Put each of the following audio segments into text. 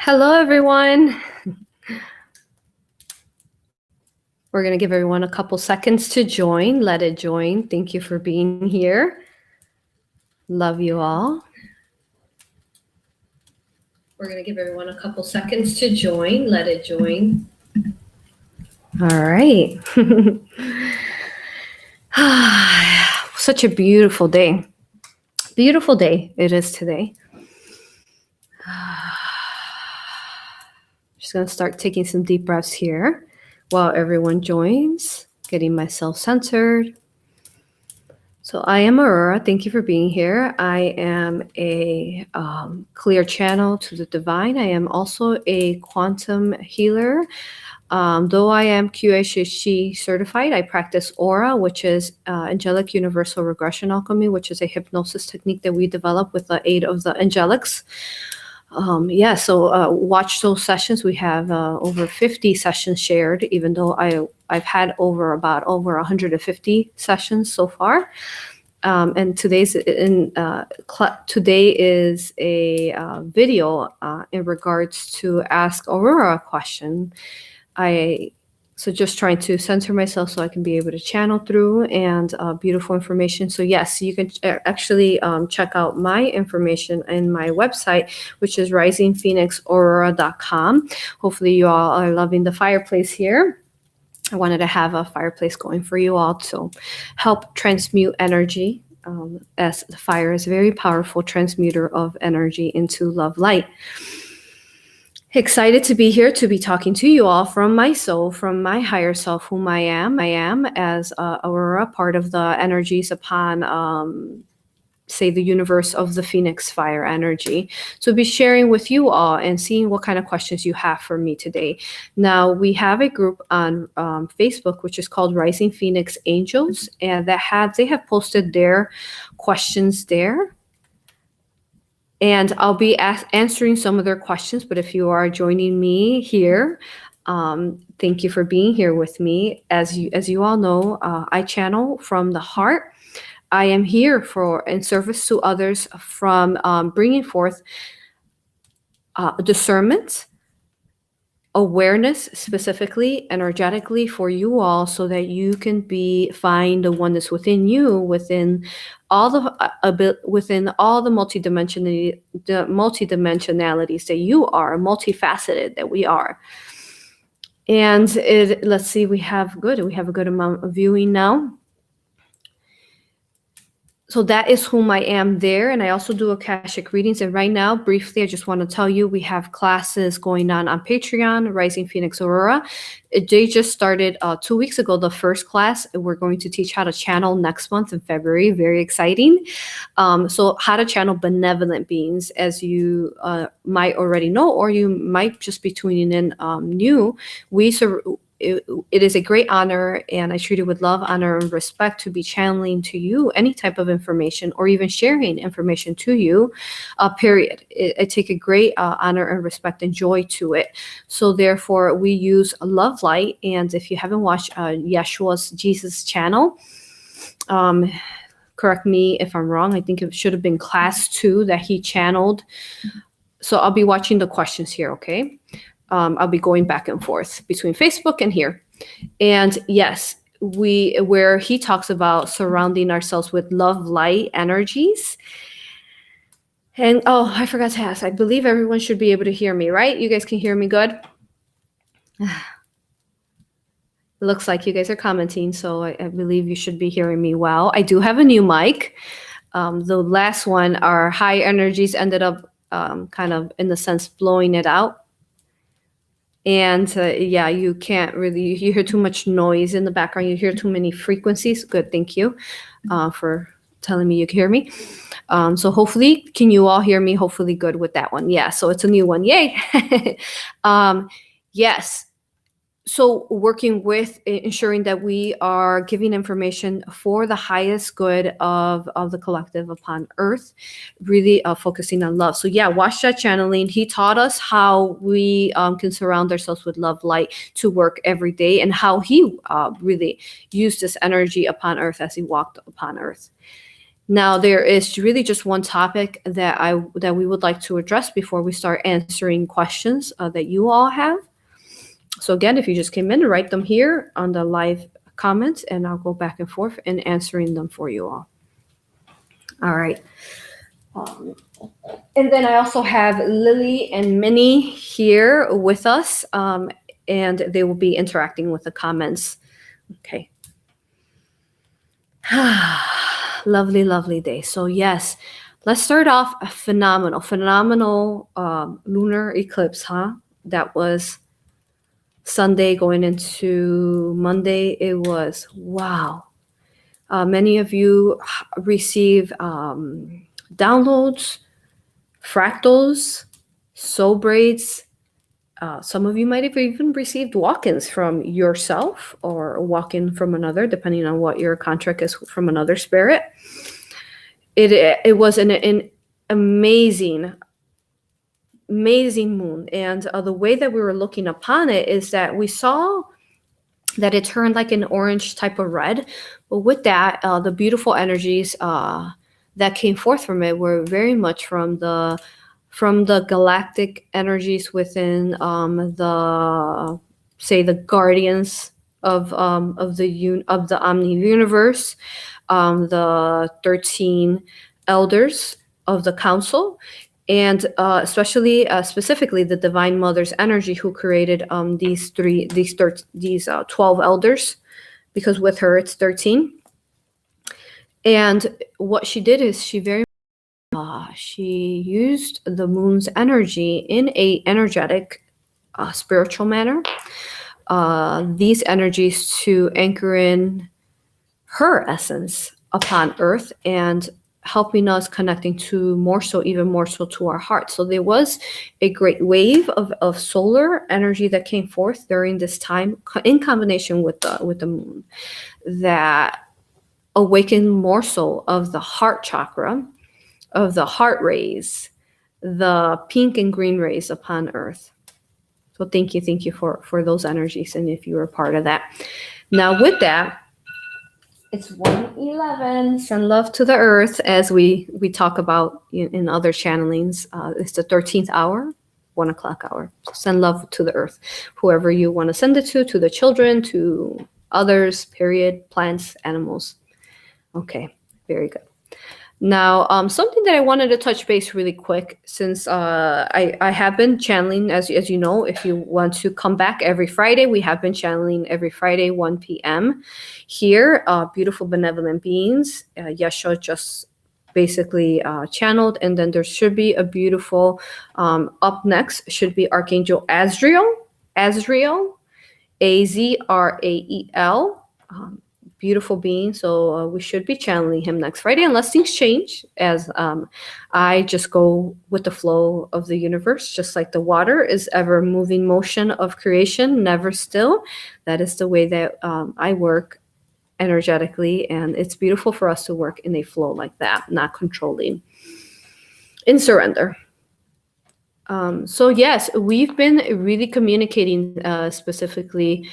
Hello, everyone. We're going to give everyone a couple seconds to join. Let it join. Thank you for being here. Love you all. We're going to give everyone a couple seconds to join. Let it join. All right. Such a beautiful day. Beautiful day it is today. Just going to start taking some deep breaths here while everyone joins, getting myself centered. So I am Aurora. Thank you for being here. I am a clear channel to the divine. I am also a quantum healer. Though I am QHHT certified, I practice A.U.R.A, which is Angelic Universal Regression Alchemy, which is a hypnosis technique that we develop with the aid of the angelics. So watch those sessions. We have over 50 sessions shared, even though I've had over 150 sessions so far. And today is a video in regards to Ask Aurora a question. So just trying to center myself so I can be able to channel through and beautiful information. So yes, you can actually check out my information in my website, which is risingphoenixaurora.com. Hopefully you all are loving the fireplace here. I wanted to have a fireplace going for you all to help transmute energy, as the fire is a very powerful transmuter of energy into love light. Excited to be here, to be talking to you all from my soul, from my higher self, whom I am. I am as Aurora, part of the energies upon, say, the universe of the Phoenix fire energy. So be sharing with you all and seeing what kind of questions you have for me today. Now, we have a group on Facebook, which is called Rising Phoenix Angels, and they have posted their questions there. And I'll be answering some of their questions, but if you are joining me here, thank you for being here with me. As you all know, I channel from the heart. I am here in service to others from bringing forth discernment, awareness, specifically energetically for you all, so that you can find the oneness within you, within all the multidimensionalities that you are, multifaceted that we are. And let's see, we have a good amount of viewing now. So that is whom I am there. And I also do Akashic readings. And right now, briefly, I just want to tell you, we have classes going on Patreon, Rising Phoenix Aurora. They just started 2 weeks ago, the first class. We're going to teach how to channel next month in February. Very exciting. So how to channel benevolent beings, as you might already know, or you might just be tuning in new. It is a great honor, and I treat it with love, honor, and respect to be channeling to you any type of information or even sharing information to you, period. I take a great honor and respect and joy to it. So therefore, we use love light. And if you haven't watched Yeshua's Jesus channel, correct me if I'm wrong. I think it should have been class 2 that he channeled. So I'll be watching the questions here, okay? I'll be going back and forth between Facebook and here. And yes, where he talks about surrounding ourselves with love light energies. And oh, I forgot to ask. I believe everyone should be able to hear me, right? You guys can hear me good? It looks like you guys are commenting, so I believe you should be hearing me well. I do have a new mic. The last one, our high energies ended up kind of, in the sense, blowing it out. And yeah, you can't really, you hear too much noise in the background. You hear too many frequencies. Good, thank you for telling me you can hear me. So hopefully, can you all hear me? Hopefully good with that one. Yeah, so it's a new one. Yay. Yes. So working with ensuring that we are giving information for the highest good of the collective upon earth, really focusing on love. So yeah, watch that channeling. He taught us how we can surround ourselves with love light to work every day, and how he really used this energy upon earth as he walked upon earth. Now, there is really just one topic that we would like to address before we start answering questions that you all have. So again, if you just came in, write them here on the live comments, and I'll go back and forth in answering them for you all. All right. And then I also have Lily and Minnie here with us, and they will be interacting with the comments. Okay. Lovely, lovely day. So yes, let's start off a phenomenal lunar eclipse, huh? That was Sunday going into Monday. It was, wow. Many of you receive downloads, fractals, soul braids. Some of you might have even received walk-ins from yourself or a walk-in from another, depending on what your contract is from another spirit. It was an amazing moon. And the way that we were looking upon it is that we saw that it turned like an orange type of red. But with that, the beautiful energies that came forth from it were very much from the galactic energies within the, say, the guardians of the omni universe, the 13 elders of the council, and especially specifically the Divine Mother's energy, who created these 12 elders, because with her it's 13. And what she did is she used the moon's energy in a energetic, spiritual manner. These energies to anchor in her essence upon Earth and helping us connecting to even more so to our heart. So there was a great wave of solar energy that came forth during this time in combination with the moon that awakened more so of the heart chakra, of the heart rays, the pink and green rays upon Earth. So thank you for those energies, and if you were part of that. Now with that, it's 1:11. Send love to the earth, as we talk about in other channelings. It's the 13th hour, 1 o'clock hour. So send love to the earth, whoever you want to send it to the children, to others, period, plants, animals. Okay, very good. Now, something that I wanted to touch base really quick, since I have been channeling, as you know, if you want to come back every Friday, we have been channeling every Friday, 1 p.m. here. Beautiful benevolent beings. Yeshua just basically channeled, and then there should be a beautiful, up next should be Archangel Azrael, Azrael, beautiful being. So we should be channeling him next Friday, unless things change, as I just go with the flow of the universe, just like the water is ever moving motion of creation, never still. That is the way that I work energetically, and it's beautiful for us to work in a flow like that, not controlling, in surrender. So yes, we've been really communicating specifically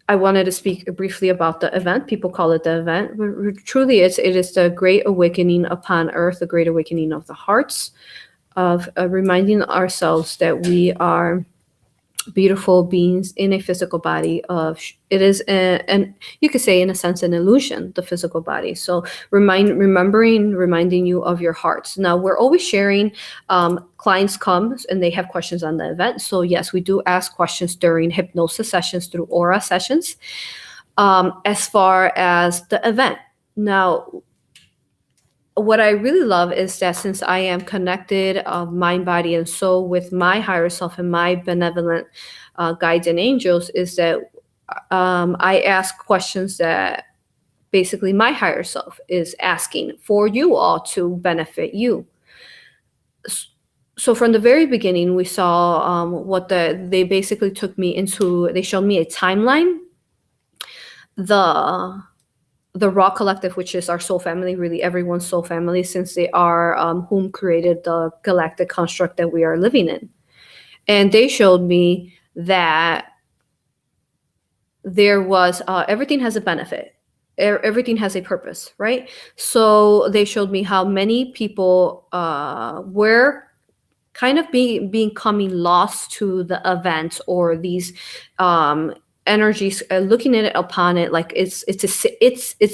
I wanted to speak briefly about the event. People call it the event. But truly, it is the great awakening upon Earth, the great awakening of the hearts, of reminding ourselves that we are beautiful beings in a physical body. It is and you could say, in a sense, an illusion, the physical body. So reminding you of your hearts. Now, we're always sharing. Clients come and they have questions on the event. So yes, we do ask questions during hypnosis sessions, through Aura sessions, as far as the event. Now, what I really love is that since I am connected of mind, body, and soul with my higher self and my benevolent guides and angels, is that I ask questions that basically my higher self is asking for you all to benefit you. So from the very beginning, we saw they basically took me into, they showed me a timeline. The Ra Collective, which is our soul family, really everyone's soul family, since they are whom created the galactic construct that we are living in. And they showed me that there was, everything has a benefit. everything has a purpose, right? So they showed me how many people were kind of becoming lost to the event or these energies, looking at it upon it like it's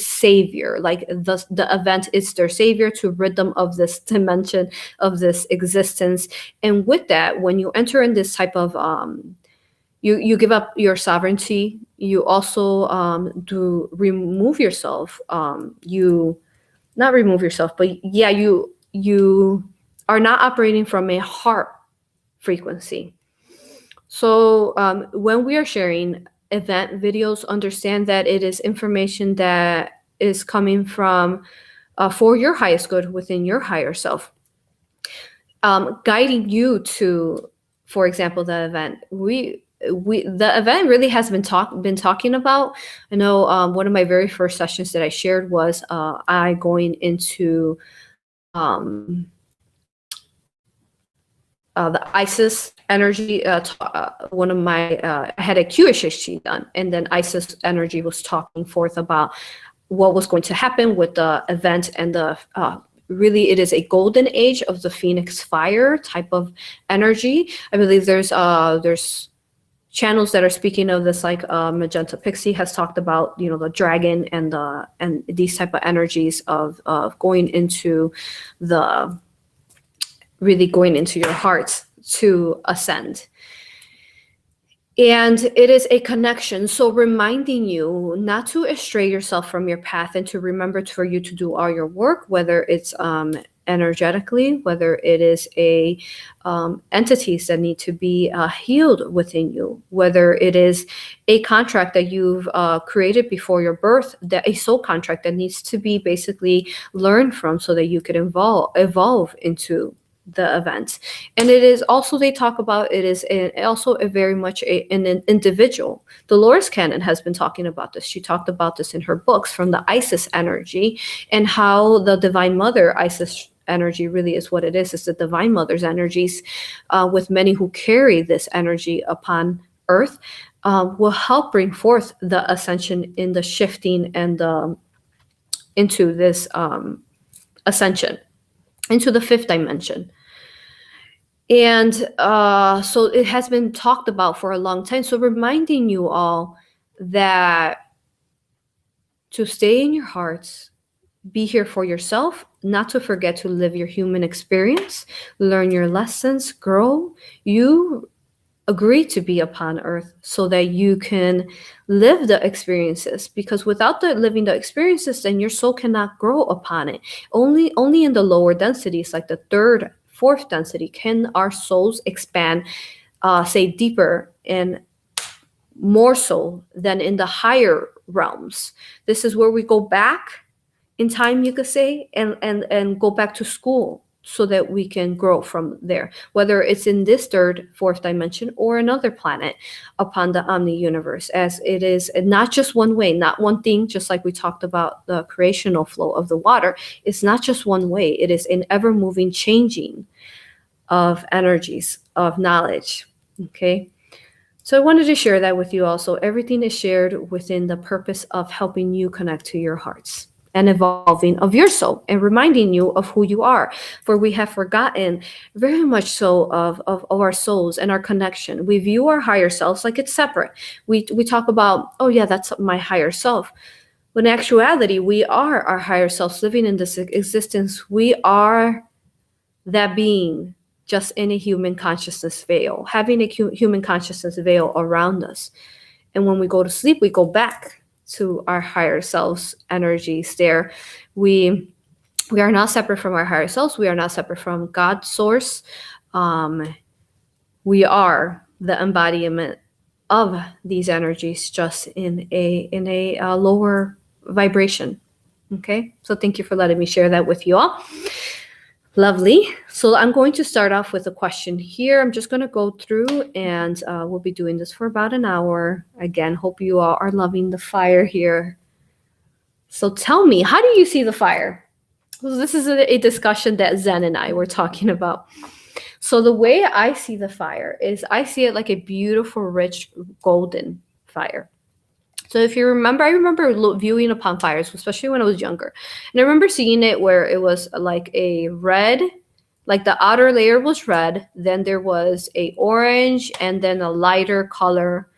savior, like the event is their savior to rid them of this dimension, of this existence. And with that, when you enter in this type of you give up your sovereignty, you also do remove yourself, you not remove yourself, but yeah, you are not operating from a heart frequency. So when we are sharing event videos, understand that it is information that is coming from for your highest good within your higher self, guiding you to, for example, the event. The event really has been talking about. I know one of my very first sessions that I shared was I going into um, the ISIS energy. One of my I had a QHHT done, and then ISIS energy was talking forth about what was going to happen with the event and the really it is a golden age of the Phoenix fire type of energy. I believe there's channels that are speaking of this, like Magenta Pixie has talked about, you know, the dragon and these type of energies of going into the really going into your hearts to ascend. And it is a connection. So reminding you not to astray yourself from your path, and to remember for you to do all your work, whether it's energetically, whether it is entities that need to be healed within you, whether it is a contract that you've created before your birth, that a soul contract that needs to be basically learned from so that you could evolve into the event. And it is also, they talk about, it is also a very much an individual. Dolores Cannon has been talking about this. She talked about this in her books from the Isis energy, and how the Divine Mother Isis energy really is what it is. It's the Divine Mother's energies, with many who carry this energy upon Earth, will help bring forth the ascension in the shifting and into this ascension into the fifth dimension. And so it has been talked about for a long time. So reminding you all that to stay in your hearts, be here for yourself, not to forget to live your human experience, learn your lessons, grow. You agree to be upon Earth so that you can live the experiences, because without living the experiences, then your soul cannot grow upon it. Only in the lower densities, like the third, fourth density, can our souls expand, say deeper and more so than in the higher realms. This is where we go back in time, you could say, and go back to school so that we can grow from there, whether it's in this third, fourth dimension or another planet upon the Omni universe, as it is not just one way, not one thing, just like we talked about the creational flow of the water. It's not just one way. It is an ever moving changing of energies, of knowledge. Okay. So I wanted to share that with you also. Everything is shared within the purpose of helping you connect to your hearts and evolving of your soul, and reminding you of who you are. For we have forgotten very much so of our souls and our connection. We view our higher selves like it's separate. We talk about, oh yeah, that's my higher self. When in actuality, we are our higher selves living in this existence. We are that being, just in a human consciousness veil, having a human consciousness veil around us. And when we go to sleep, we go back to our higher selves energies there. We are not separate from our higher selves. We are not separate from God's source. We are the embodiment of these energies, just in a lower vibration. Okay, so thank you for letting me share that with you all. Lovely. So I'm going to start off with a question here. I'm just going to go through, and we'll be doing this for about an hour. Again, hope you all are loving the fire here. So tell me, how do you see the fire? So this is a discussion that Zen and I were talking about. So the way I see the fire is I see it like a beautiful, rich, golden fire. So if you remember, I remember viewing upon fires, especially when I was younger. And I remember seeing it where it was like a red, like the outer layer was red, then there was a orange, and then a lighter color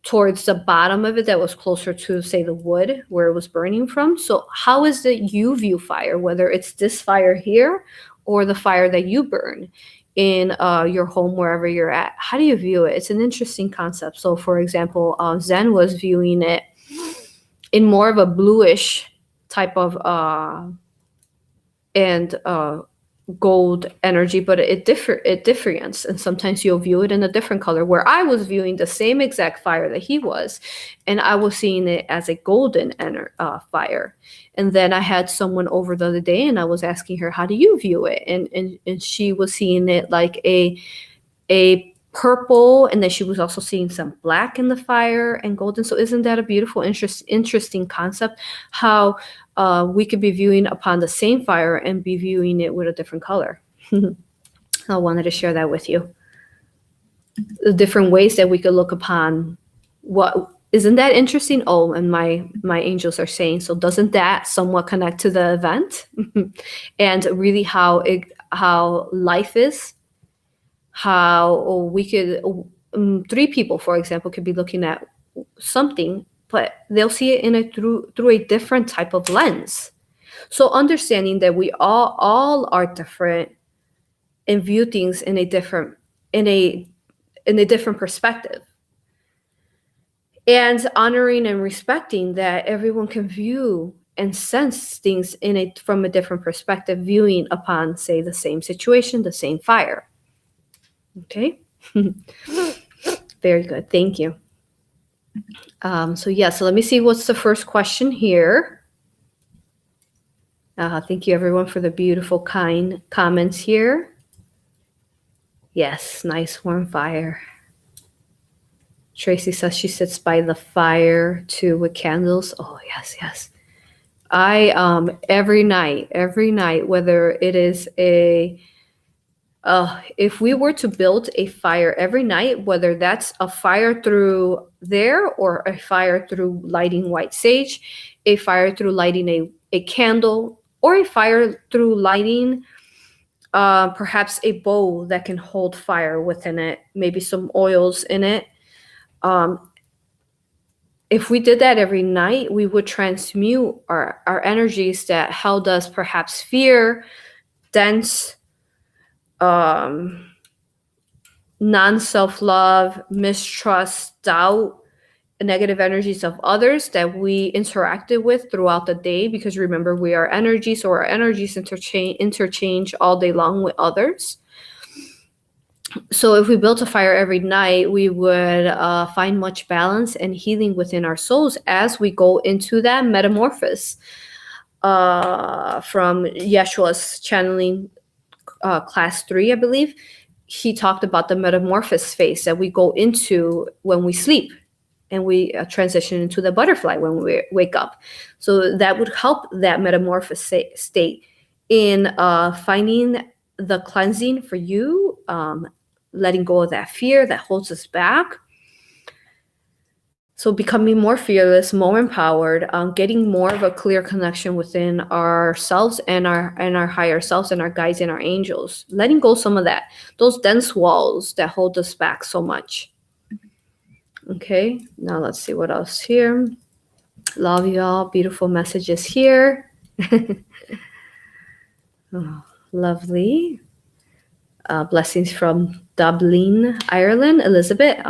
towards the bottom of it that was closer to, say, the wood where it was burning from. So how is it you view fire, whether it's this fire here or the fire that you burn in your home, wherever you're at? How do you view it? It's an interesting concept. So for example, Zen was viewing it in more of a bluish type of and gold energy, but it differentiates, and sometimes you'll view it in a different color, where I was viewing the same exact fire that he was, and I was seeing it as a golden fire. And then I had someone over the other day, and I was asking her, how do you view it? And she was seeing it like a purple, and then she was also seeing some black in the fire and golden. So isn't that a beautiful, interesting concept, how we could be viewing upon the same fire and be viewing it with a different color? I wanted to share that with you. The different ways that we could look upon what. Isn't that interesting? Oh, and my angels are saying, so doesn't that somewhat connect to the event? And really how life is, how we could, three people, for example, could be looking at something, but they'll see it through a different type of lens. So understanding that we all are different and view things in a different perspective, and honoring and respecting that everyone can view and sense things from a different perspective, viewing upon, say, the same situation, the same fire. Okay. Very good. Thank you. So let me see what's the first question here. Thank you, everyone, for the beautiful, kind comments here. Yes, nice warm fire. Tracy says she sits by the fire too with candles. Oh, yes. I every night, whether it is if we were to build a fire every night, whether that's a fire through there or a fire through lighting white sage, a fire through lighting a candle, or a fire through lighting perhaps a bowl that can hold fire within it, maybe some oils in it. If we did that every night, we would transmute our energies that held us perhaps fear, dense, non-self-love, mistrust, doubt, negative energies of others that we interacted with throughout the day, because remember, we are energy, so our energies interchange all day long with others. So if we built a fire every night, we would find much balance and healing within our souls as we go into that metamorphosis. From Yeshua's channeling class 3, I believe, he talked about the metamorphosis phase that we go into when we sleep, and we transition into the butterfly when we wake up. So that would help that metamorphosis state in finding the cleansing for you, letting go of that fear that holds us back. So becoming more fearless, more empowered, getting more of a clear connection within ourselves and our higher selves and our guides and our angels. Letting go some of that, those dense walls that hold us back so much. Okay, now let's see what else here. Love you all. Beautiful messages here. Oh, lovely. Blessings from Dublin, Ireland. Elizabeth.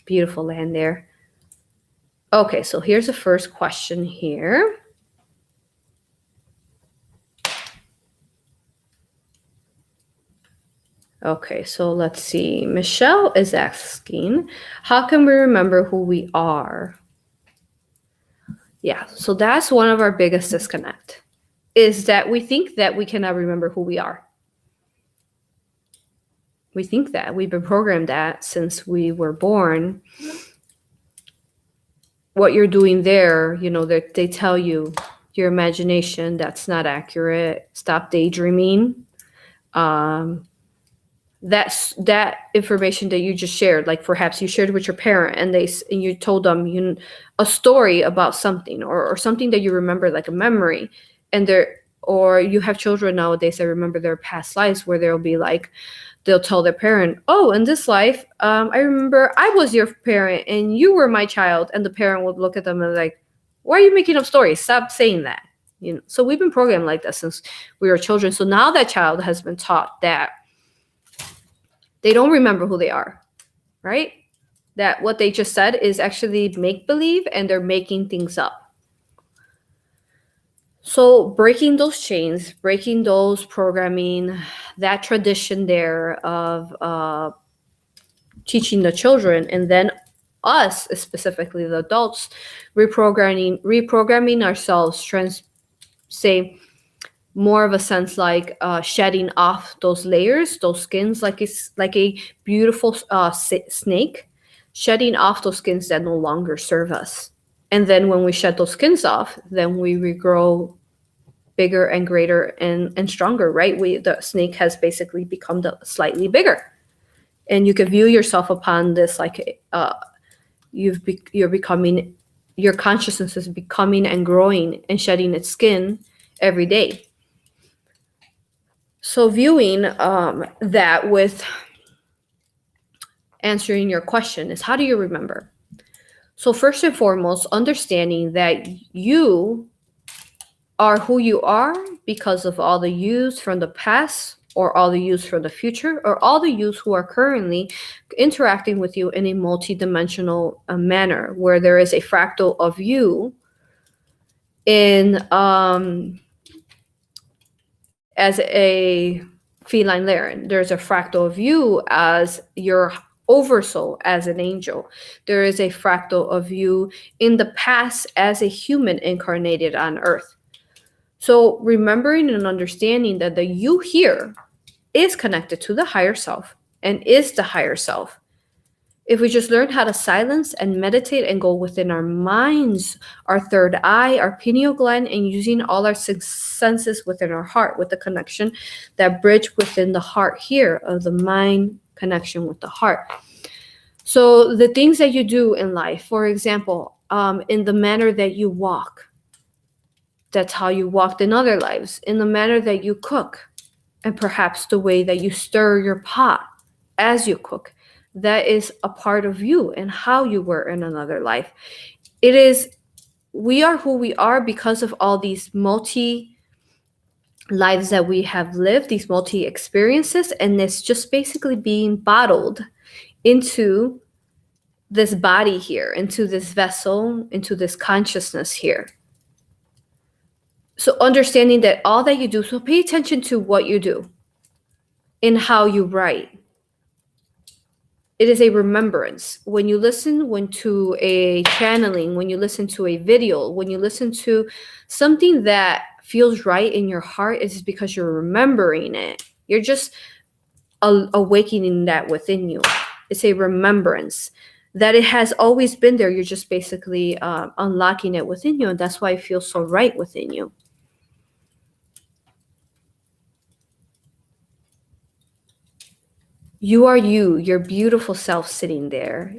Beautiful land there. Okay, so here's the first question here. Okay, so let's see. Michelle is asking, how can we remember who we are? Yeah, so that's one of our biggest disconnect, is that we think that we cannot remember who we are. We think that. We've been programmed that since we were born. What you're doing there, they tell you, your imagination, that's not accurate. Stop daydreaming. that information that you just shared, like perhaps you shared with your parent and you told them a story about something, or something that you remember, like a memory, and or you have children nowadays that remember their past lives, where they'll tell their parent, oh, in this life, I remember I was your parent and you were my child, and the parent would look at them and like, why are you making up stories? Stop saying that. So we've been programmed like that since we were children. So now that child has been taught that they don't remember who they are, right? That what they just said is actually make-believe, and they're making things up. So breaking those chains, breaking those programming, that tradition there of teaching the children, and then us, specifically the adults, reprogramming ourselves, say more of a sense like shedding off those layers, those skins, like it's like a beautiful snake, shedding off those skins that no longer serve us. And then when we shed those skins off, then we regrow bigger and greater and stronger, right? The snake has basically become slightly bigger. And you can view yourself upon this like you're becoming, your consciousness is becoming and growing and shedding its skin every day. So viewing that with answering your question is, how do you remember? So first and foremost, understanding that you are who you are because of all the yous from the past, or all the yous from the future, or all the yous who are currently interacting with you in a multidimensional manner, where there is a fractal of you in as a feline Laren. There's a fractal of you as your oversoul, as an angel. There is a fractal of you in the past as a human incarnated on Earth. So remembering and understanding that the you here is connected to the higher self and is the higher self. If we just learn how to silence and meditate and go within our minds, our third eye, our pineal gland, and using all our six senses within our heart, with the connection, that bridge within the heart here of the mind connection with the heart. So the things that you do in life, for example, in the manner that you walk, that's how you walked in other lives. In the manner that you cook, and perhaps the way that you stir your pot as you cook, that is a part of you and how you were in another life. We are who we are because of all these multi lives that we have lived, these multi experiences, and it's just basically being bottled into this body here, into this vessel, into this consciousness here. So understanding that all that you do, so pay attention to what you do and how you write. It is a remembrance. When you listen to a channeling, when you listen to a video, when you listen to something that feels right in your heart, it's because you're remembering it. You're just awakening that within you. It's a remembrance that it has always been there. You're just basically unlocking it within you, and that's why it feels so right within you. You are you, your beautiful self sitting there.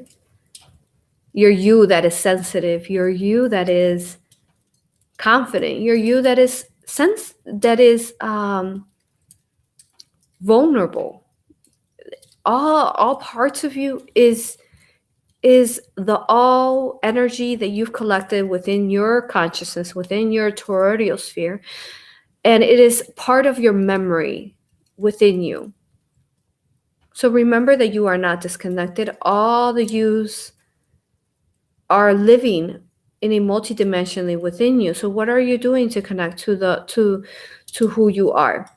You're you that is sensitive. You're you that is confident. You're you that is vulnerable. All parts of you is the all energy that you've collected within your consciousness, within your toroidal sphere, and it is part of your memory within you. So remember that you are not disconnected. All the yous are living in a multidimensionally within you. So what are you doing to connect to who you are?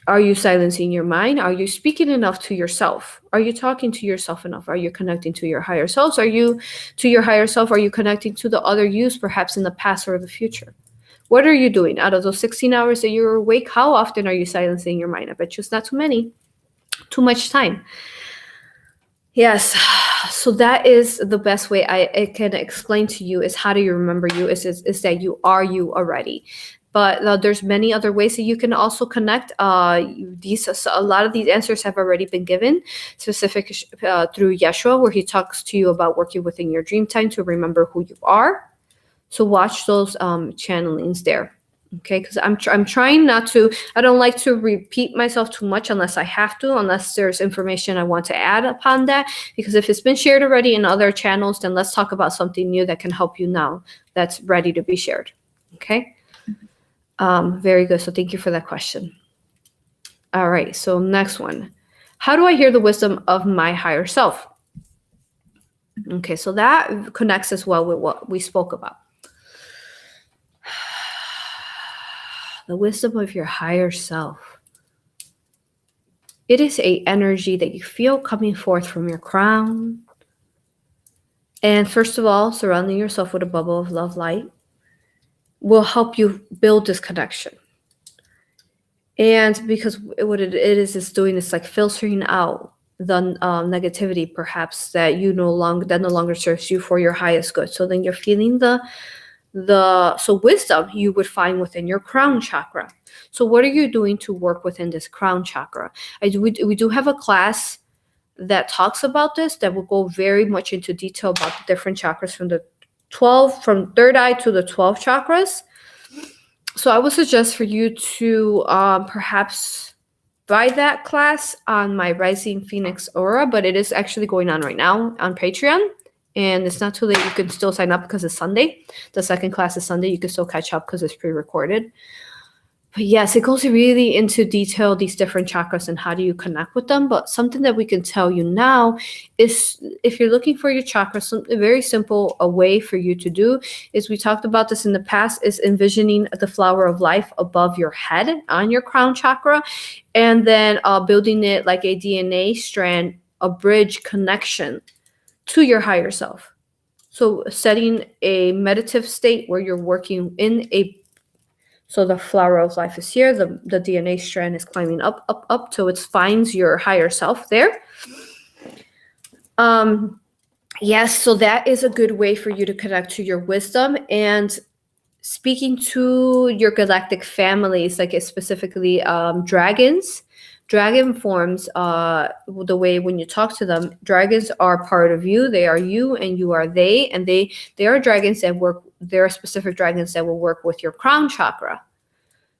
Are you silencing your mind? Are you speaking enough to yourself? Are you talking to yourself enough? Are you connecting to your higher selves? Are you connecting to the other yous, perhaps in the past or the future? What are you doing out of those 16 hours that you're awake? How often are you silencing your mind? I bet you it's not too many. Too much time. Yes. So that is the best way I can explain to you is how do you remember you is that you are you already. But there's many other ways that you can also connect. A lot of these answers have already been given, specific through Yeshua, where he talks to you about working within your dream time to remember who you are. So watch those channelings there. Okay, because I'm trying not to. I don't like to repeat myself too much unless I have to, unless there's information I want to add upon that. Because if it's been shared already in other channels, then let's talk about something new that can help you now that's ready to be shared. Okay. Very good. So thank you for that question. All right. So next one. How do I hear the wisdom of my higher self? Okay. So that connects as well with what we spoke about. The wisdom of your higher self. It is an energy that you feel coming forth from your crown. And first of all, surrounding yourself with a bubble of love light will help you build this connection. And because what it is doing is like filtering out the negativity, perhaps that no longer serves you for your highest good. So then you're feeling so wisdom you would find within your crown chakra. So what are you doing to work within this crown chakra? We do have a class that talks about this, that will go very much into detail about the different chakras from third eye to the 12 chakras. So I would suggest for you to perhaps buy that class on my Rising Phoenix Aura, but it is actually going on right now on Patreon. And it's not too late. You can still sign up because it's Sunday. The second class is Sunday. You can still catch up because it's pre-recorded. But yes, it goes really into detail, these different chakras and how do you connect with them. But something that we can tell you now is, if you're looking for your chakras, something very simple, a way for you to do is, we talked about this in the past, is envisioning the flower of life above your head on your crown chakra, and then building it like a DNA strand, a bridge connection to your higher self. So setting a meditative state where you're working so the flower of life is here, the DNA strand is climbing up till it finds your higher self there. Yes, so that is a good way for you to connect to your wisdom. And speaking to your galactic families, like specifically dragons, dragon forms, the way when you talk to them, dragons are part of you. They are you and you are they. And they are dragons that work. There are specific dragons that will work with your crown chakra.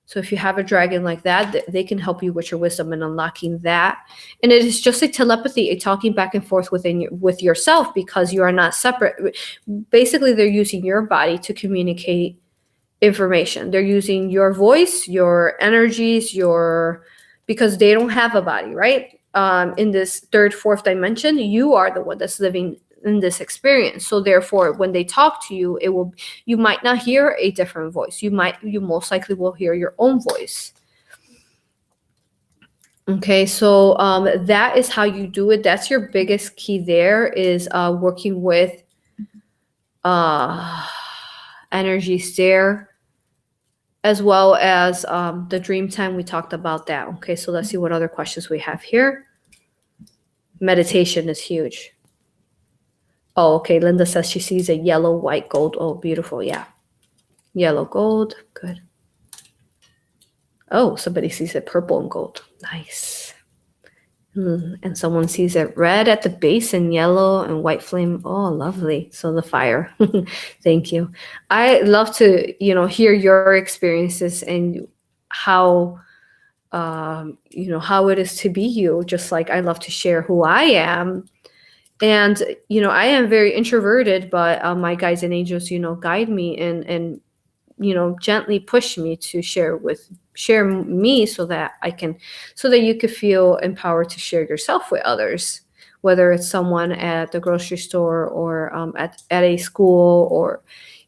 So if you have a dragon like that, they can help you with your wisdom and unlocking that. And it is just a telepathy, a talking back and forth with yourself, because you are not separate. Basically, they're using your body to communicate information. They're using your voice, your energies, because they don't have a body, right? In this third, fourth dimension, you are the one that's living in this experience. So therefore, when they talk to you, you might not hear a different voice. You most likely will hear your own voice. Okay, so that is how you do it. That's your biggest key there, is working with energies there, as well as the dream time. We talked about that. Okay, so let's see what other questions we have here. Meditation is huge. Oh, okay. Linda says she sees a yellow, white, gold. Oh, beautiful. Yeah. Yellow, gold. Good. Oh, somebody sees it purple and gold. Nice. And someone sees it red at the base and yellow and white flame. Oh, lovely. So the fire. Thank you. I love to, hear your experiences and how, how it is to be you. Just like I love to share who I am. And, I am very introverted, but my guides and angels, guide me and gently push me to share me so that you could feel empowered to share yourself with others, whether it's someone at the grocery store or at a school, or,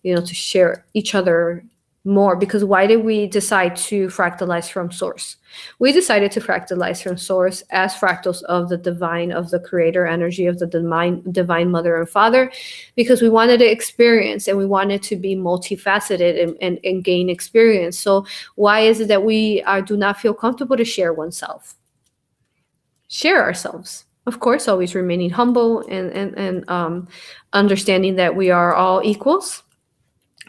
to share each other more. Because why did we decide to fractalize from source? We decided to fractalize from source as fractals of the divine, of the creator energy, of the divine mother and father, because we wanted to experience and we wanted to be multifaceted and gain experience. So why is it that we do not feel comfortable to share oneself? Share ourselves. Of course, always remaining humble and understanding that we are all equals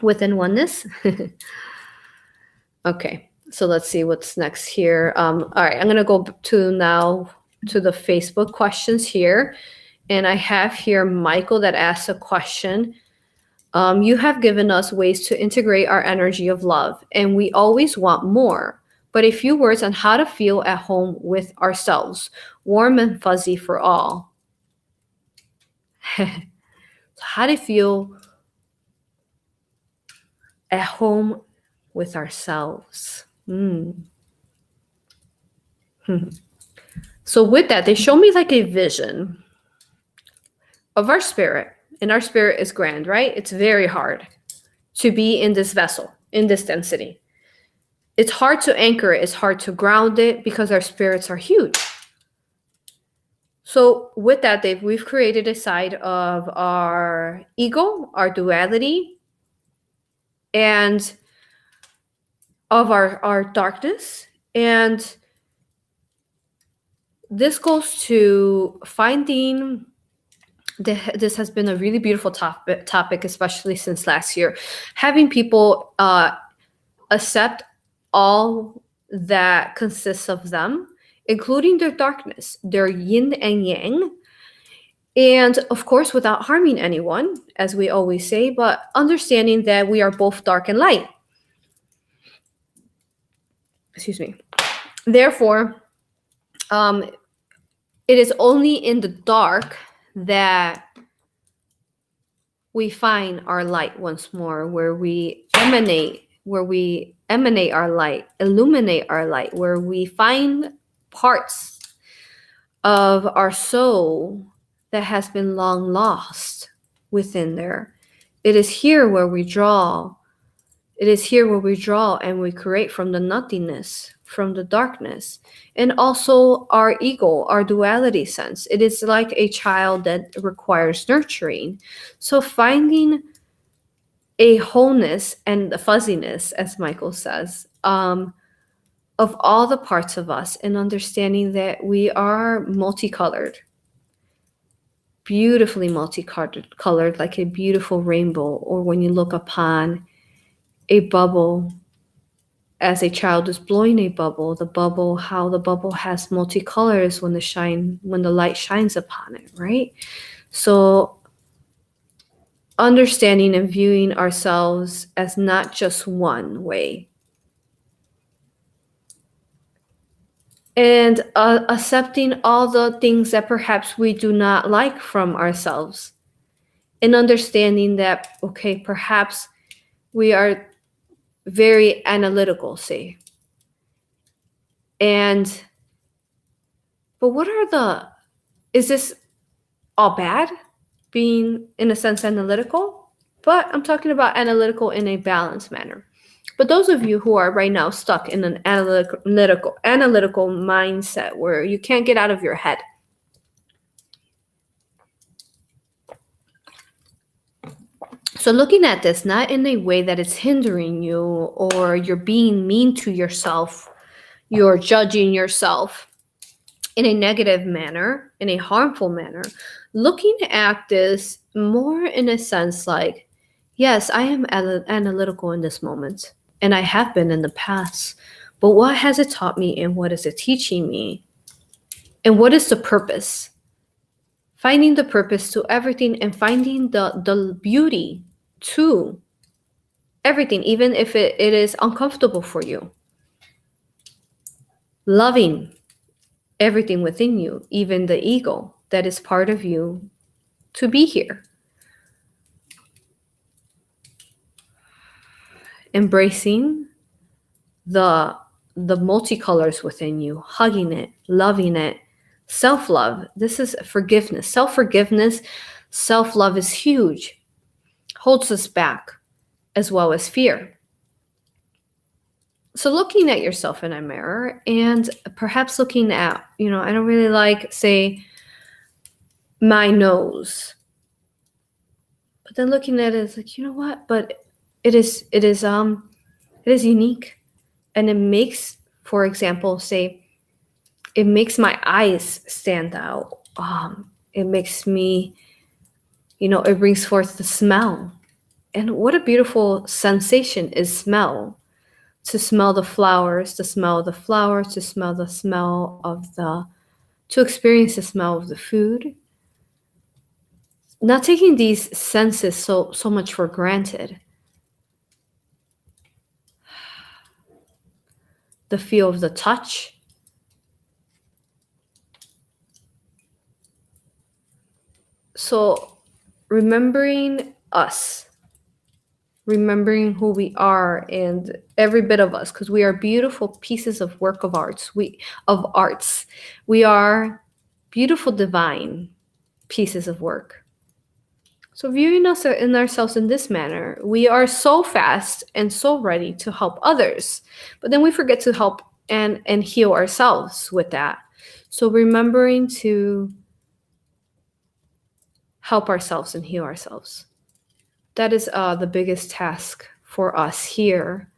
within oneness. Okay, so let's see what's next here. All right, I'm gonna go to now to the Facebook questions here. And I have here Michael that asked a question. You have given us ways to integrate our energy of love, and we always want more. But a few words on how to feel at home with ourselves, warm and fuzzy for all. How to feel at home with ourselves. So with that, they show me like a vision of our spirit. And our spirit is grand, right? It's very hard to be in this vessel, in this density. It's hard to anchor it. It's hard to ground it because our spirits are huge. So with that, Dave, we've created a side of our ego, our duality, and of our darkness. And this goes to finding, this has been a really beautiful topic, especially since last year, having people accept all that consists of them, including their darkness, their yin and yang, and of course without harming anyone, as we always say, but understanding that we are both dark and light. Excuse me. Therefore, it is only in the dark that we find our light once more, where we emanate our light, illuminate our light, where we find parts of our soul that has been long lost within there. It is here where we draw. It is here where we draw and we create from the nothingness, from the darkness, and also our ego, our duality sense. It is like a child that requires nurturing. So finding a wholeness and the fuzziness, as Michael says, of all the parts of us, and understanding that we are multicolored, beautifully multicolored, like a beautiful rainbow, or when you look upon a bubble, as a child is blowing a bubble, how the bubble has multicolors when the light shines upon it, right? So understanding and viewing ourselves as not just one way, and accepting all the things that perhaps we do not like from ourselves, and understanding that, okay, perhaps we are very analytical, say, but is this all bad, being in a sense analytical? But I'm talking about analytical in a balanced manner. But those of you who are right now stuck in an analytical mindset where you can't get out of your head, so looking at this not in a way that it's hindering you, or you're being mean to yourself, you're judging yourself in a negative manner, in a harmful manner, looking at this more in a sense like, yes, I am analytical in this moment, and I have been in the past, but what has it taught me, and what is it teaching me? And what is the purpose? Finding the purpose to everything, and finding the beauty to everything, even if it is uncomfortable for you. Loving everything within you, even the ego that is part of you, to be here. Embracing the multicolors within you, hugging it, loving it, self-love. This is forgiveness. Self-forgiveness, self-love is huge. Holds us back, as well as fear. So looking at yourself in a mirror, and perhaps looking at, I don't really like, say, my nose. But then looking at it, it's like, you know what? But it is unique. And it makes, for example, say, it makes my eyes stand out. It makes me, it brings forth the smell. And what a beautiful sensation is smell. to smell the flowers, to smell the flower, to smell the smell of to experience the smell of the food. Not taking these senses so much for granted. The feel of the touch. So remembering us, remembering who we are and every bit of us, because we are beautiful pieces of work of arts. We are beautiful divine pieces of work. So viewing us in ourselves in this manner, we are so fast and so ready to help others, but then we forget to help and heal ourselves with that. So remembering to help ourselves and heal ourselves. That is the biggest task for us here,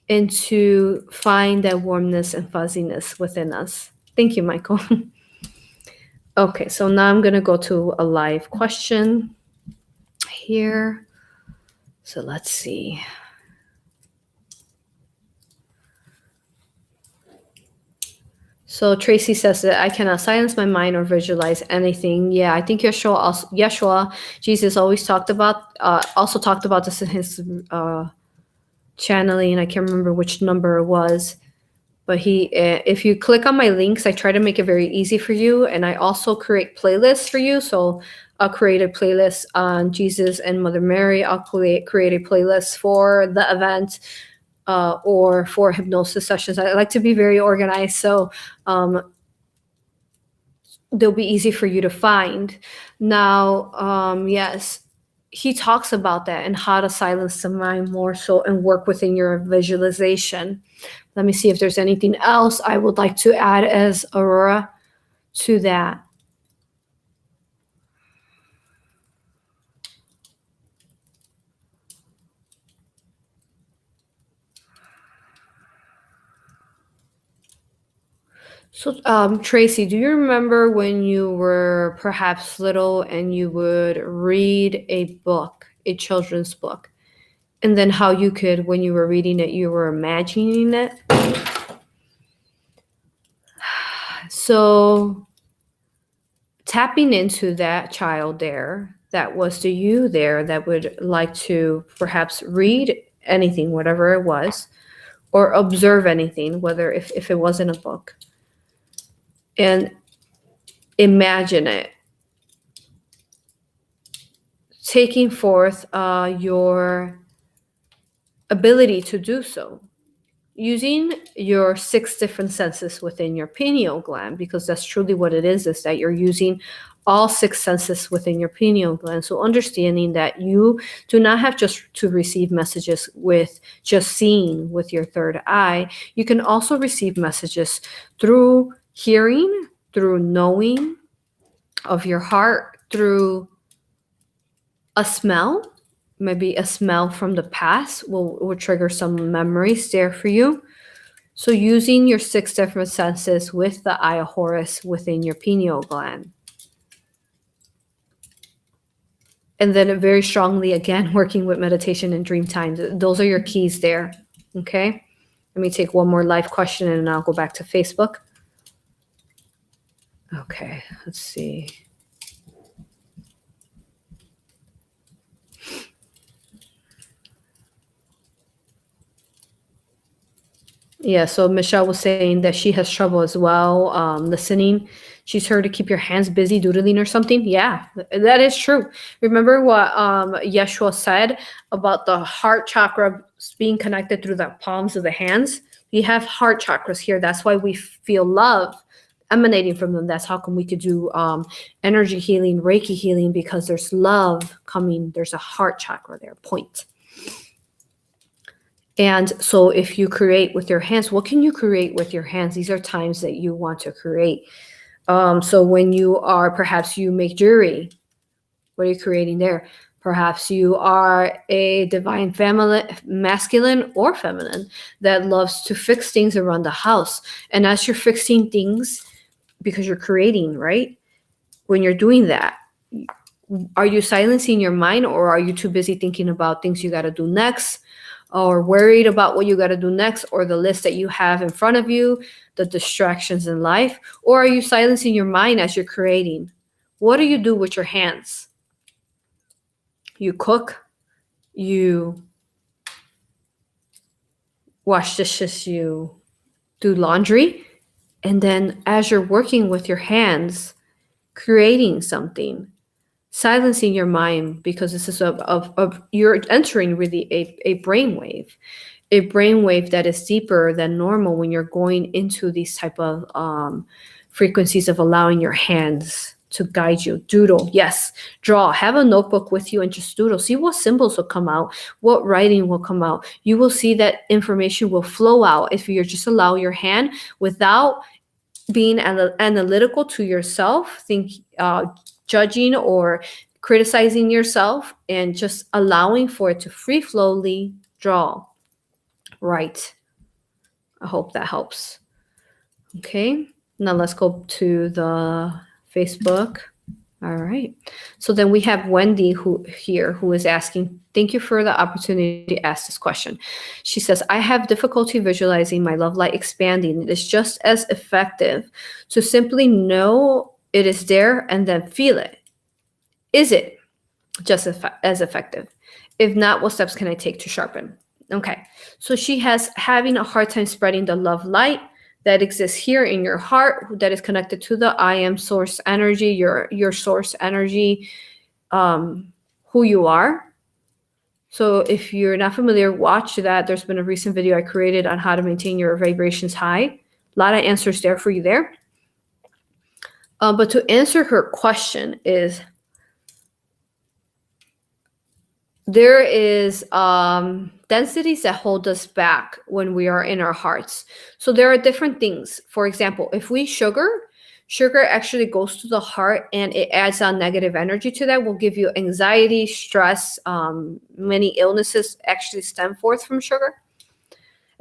and to find that warmness and fuzziness within us. Thank you, Michael. Okay, so now I'm going to go to a live question here. So let's see. So Tracy says that I cannot silence my mind or visualize anything. Yeah, I think Yeshua, Jesus always talked about, also talked about this in his channeling. I can't remember which number it was, but if you click on my links, I try to make it very easy for you, and I also create playlists for you. So I'll create a playlist on Jesus and Mother Mary. I'll create a playlist for the event. Or for hypnosis sessions. I like to be very organized, so they'll be easy for you to find. Now, yes, he talks about that and how to silence the mind more so and work within your visualization. Let me see if there's anything else I would like to add as Aurora to that. So, Tracy, do you remember when you were perhaps little and you would read a book, a children's book, and then how you could, when you were reading it, you were imagining it? So, tapping into that child there, that was the you there that would like to perhaps read anything, whatever it was, or observe anything, whether if it wasn't a book, and imagine it taking forth your ability to do so using your 6 different senses within your pineal gland, because that's truly what it is that you're using all 6 senses within your pineal gland. So understanding that you do not have just to receive messages with just seeing with your third eye. You can also receive messages through hearing, through knowing of your heart, through a smell. Maybe a smell from the past will trigger some memories there for you. So using your 6 different senses with the eye of Horus within your pineal gland. And then very strongly, again, working with meditation and dream times. Those are your keys there. Okay. Let me take one more live question and I'll go back to Facebook. Okay, let's see. Yeah, so Michelle was saying that she has trouble as well listening. She's heard to keep your hands busy doodling or something. Yeah, that is true. Remember what Yeshua said about the heart chakra being connected through the palms of the hands? We have heart chakras here. That's why we feel love emanating from them. That's how come we could do energy healing, Reiki healing, because there's love coming. There's a heart chakra there, point. And so if you create with your hands, what can you create with your hands? These are times that you want to create. So when you are, perhaps you make jewelry, what are you creating there? Perhaps you are a divine feminine, masculine or feminine, that loves to fix things around the house. And as you're fixing things, because you're creating, right? When you're doing that, are you silencing your mind, or are you too busy thinking about things you got to do next? or worried about what you got to do next, or the list that you have in front of you, the distractions in life? Or are you silencing your mind as you're creating? What do you do with your hands? You cook, you wash dishes, you do laundry, and then as you're working with your hands, creating something, silencing your mind, because this is of you're entering really a brainwave, that is deeper than normal when you're going into these type of frequencies of allowing your hands to guide you. Doodle, yes. Draw. Have a notebook with you and just doodle. See what symbols will come out, what writing will come out. You will see that information will flow out if you just allow your hand without being analytical to yourself, judging or criticizing yourself, and just allowing for it to free flowly draw. Right. I hope that helps. Okay. Now let's go to the Facebook. All right. So then we have Wendy who is asking, thank you for the opportunity to ask this question. She says, I have difficulty visualizing my love light expanding. It is just as effective to simply know it is there and then feel it. Is it just as effective? If not, what steps can I take to sharpen? Okay. So she has having a hard time spreading the love light that exists here in your heart, that is connected to the I am source energy, your source energy, who you are. So if you're not familiar, watch that. There's been a recent video I created on how to maintain your vibrations high. A lot of answers there for you there. But to answer her question is, there is densities that hold us back when we are in our hearts. So there are different things. For example, if we sugar actually goes to the heart and it adds on negative energy to that, will give you anxiety, stress. Many illnesses actually stem forth from sugar,